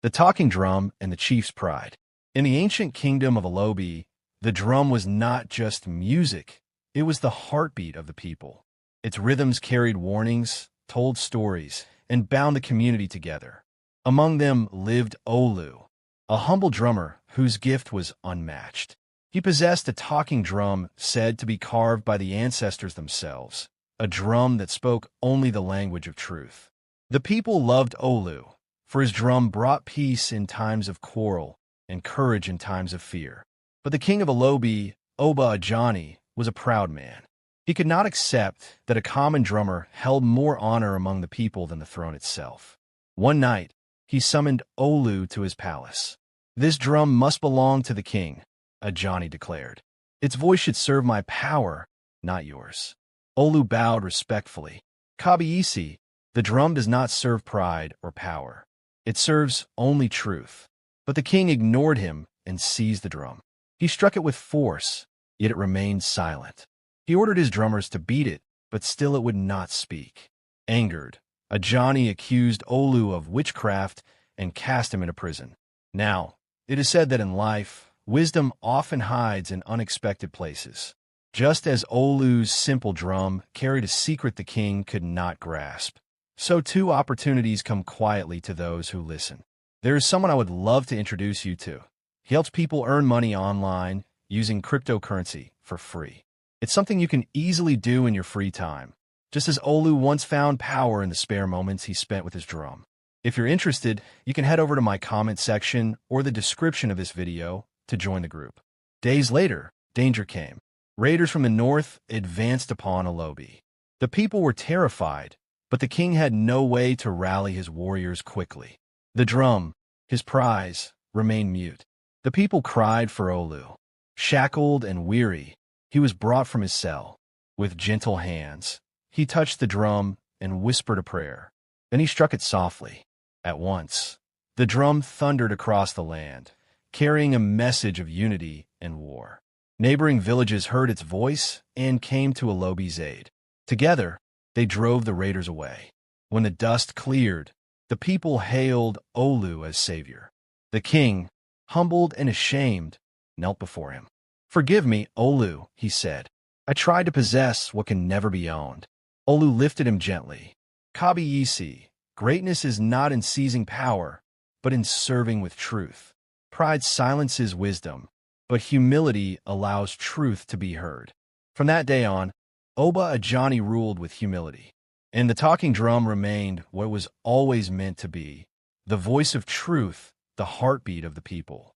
The talking drum and the chief's pride. In the ancient kingdom of Alobi, the drum was not just music, it was the heartbeat of the people. Its rhythms carried warnings, told stories, and bound the community together. Among them lived Olu, a humble drummer whose gift was unmatched. He possessed a talking drum said to be carved by the ancestors themselves, a drum that spoke only the language of truth. The people loved Olu, for his drum brought peace in times of quarrel and courage in times of fear. But the king of Alobi, Oba Ajani, was a proud man. He could not accept that a common drummer held more honor among the people than the throne itself. One night, he summoned Olu to his palace. "This drum must belong to the king," Ajani declared. "Its voice should serve my power, not yours." Olu bowed respectfully. "Kabiisi, the drum does not serve pride or power. It serves only truth." But the king ignored him and seized the drum. He struck it with force, yet it remained silent. He ordered his drummers to beat it, but still it would not speak. Angered, Ajani accused Olu of witchcraft and cast him into prison. Now, it is said that in life, wisdom often hides in unexpected places. Just as Olu's simple drum carried a secret the king could not grasp, so too opportunities come quietly to those who listen. There is someone I would love to introduce you to. He helps people earn money online using cryptocurrency for free. It's something you can easily do in your free time, just as Olu once found power in the spare moments he spent with his drum. If you're interested, you can head over to my comment section or the description of this video to join the group. Days later, danger came. Raiders from the north advanced upon Alobi. The people were terrified, but the king had no way to rally his warriors quickly. The drum, his prize, remained mute. The people cried for Olu. Shackled and weary, he was brought from his cell. With gentle hands, he touched the drum and whispered a prayer. Then he struck it softly. At once, the drum thundered across the land, carrying a message of unity and war. Neighboring villages heard its voice and came to Alobi's aid. Together, they drove the raiders away. When the dust cleared, the people hailed Olu as savior. The king, humbled and ashamed, knelt before him. "Forgive me, Olu," he said. "I tried to possess what can never be owned." Olu lifted him gently. "Kabiisi, greatness is not in seizing power, but in serving with truth. Pride silences wisdom, but humility allows truth to be heard." From that day on, Oba Ajani ruled with humility, and the talking drum remained what it was always meant to be, the voice of truth, the heartbeat of the people.